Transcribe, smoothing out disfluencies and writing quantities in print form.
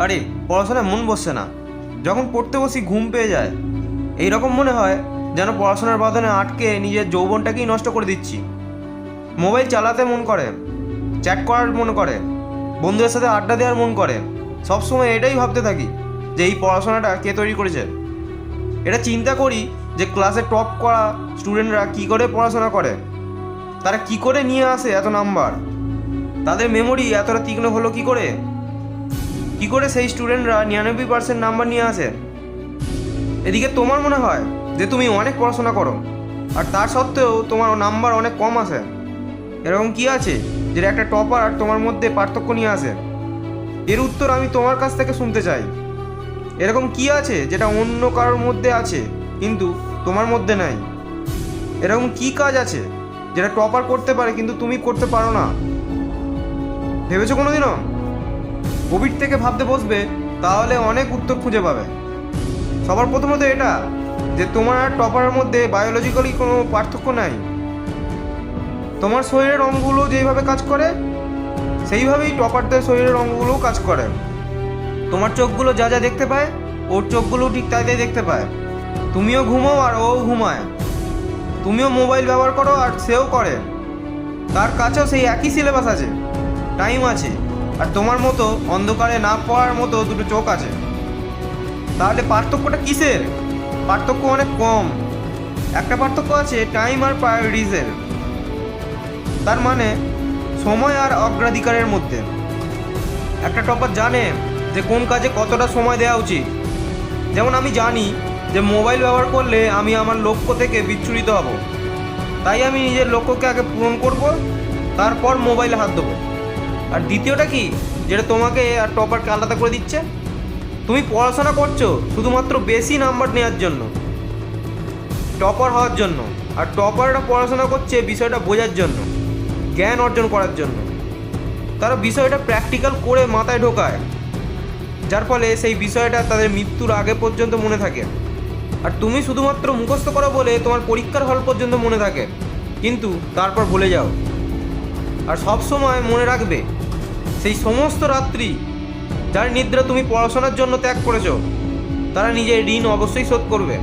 আরে পড়াশোনায় মন বসছে না, যখন পড়তে বসি ঘুম পেয়ে যায়। এই রকম মনে হয় যেন পড়াশোনার বাঁধনে আটকে নিজের যৌবনটাকেই নষ্ট করে দিচ্ছি। মোবাইল চালাতে মন করে, চ্যাট করার মন করে, বন্ধুদের সাথে আড্ডা দেওয়ার মন করে। সবসময় এটাই ভাবতে থাকি যে এই পড়াশোনাটা কে তৈরি করেছে। এটা চিন্তা করি যে ক্লাসে টপ করা স্টুডেন্টরা কী করে পড়াশোনা করে, তারা কি করে নিয়ে আসে এত নাম্বার, তাদের মেমোরি এতটা তীক্ষ্ণ হলো কি করে সেই স্টুডেন্টরা 99% নাম্বার নিয়ে আসে। এদিকে তোমার মনে হয় যে তুমি অনেক পড়াশোনা করো আর তার সত্ত্বেও তোমার নাম্বার অনেক কম আসে। এরকম কি আছে যেটা একটা টপার আর তোমার মধ্যে পার্থক্য নিয়ে আসে? এর উত্তর আমি তোমার কাছ থেকে শুনতে চাই। এরকম কি আছে যেটা অন্য কারোর মধ্যে আছে কিন্তু তোমার মধ্যে নাই? এরকম কি কাজ আছে যেটা টপার করতে পারে কিন্তু তুমি করতে পারো না? ভেবেছো কোনোদিনও? গভীর থেকে ভাবতে বসবে, তাহলে অনেক উত্তর খুঁজে পাবে। সবার প্রথমত এটা যে তোমার আর টপারের মধ্যে বায়োলজিক্যালি কোনো পার্থক্য নাই। তোমার শরীরের অঙ্গগুলো যেইভাবে কাজ করে সেইভাবেই টপারদের শরীরের অঙ্গগুলোও কাজ করে। তোমার চোখগুলো যা যা দেখতে পায় ওর চোখগুলোও ঠিক তাই তাই দেখতে পায়। তুমিও ঘুমাও আর ও ঘুমায়, তুমিও মোবাইল ব্যবহার করো আর সেও করে। তার কাছেও সেই একই সিলেবাস আছে, টাইম আছে, আর তোমার মতো অন্ধকারে না পড়ার মতো দুটো চোখ আছে। তাহলে পার্থক্যটা কিসের? পার্থক্য অনেক কম। একটা পার্থক্য আছে টাইম আর প্রায়োরিটিজের, তার মানে সময় আর অগ্রাধিকারের মধ্যে। একটা টপার জানে যে কোন কাজে কতটা সময় দেওয়া উচিত। যেমন আমি জানি যে মোবাইল ব্যবহার করলে আমি আমার লক্ষ্য থেকে বিচ্ছুরিত হব, তাই আমি নিজের লক্ষ্যকে আগে পূরণ করব, তারপর মোবাইলে হাত দেবো। আর দ্বিতীয়টা কি যেটা তোমাকে আর টপারকে আলাদা করে দিচ্ছে? তুমি পড়াশোনা করছো শুধুমাত্র বেশি নাম্বার নেওয়ার জন্য, টপার হওয়ার জন্য। আর টপাররা পড়াশোনা করছে বিষয়টা বোঝার জন্য, জ্ঞান অর্জন করার জন্য। তারা বিষয়টা প্র্যাকটিক্যাল করে মাথায় ঢোকায়, যার ফলে সেই বিষয়টা তাদের মৃত্যুর আগে পর্যন্ত মনে থাকে। আর তুমি শুধুমাত্র মুখস্থ করো বলে তোমার পরীক্ষার হল পর্যন্ত মনে থাকে, কিন্তু তারপর ভুলে যাও। আর সব সময় মনে রাখবে, সেই সমস্ত রাত্রি যার নিদ্রা তুমি পড়াশোনার জন্য ত্যাগ করেছো, তারা নিজের ঋণ অবশ্যই শোধ করবে।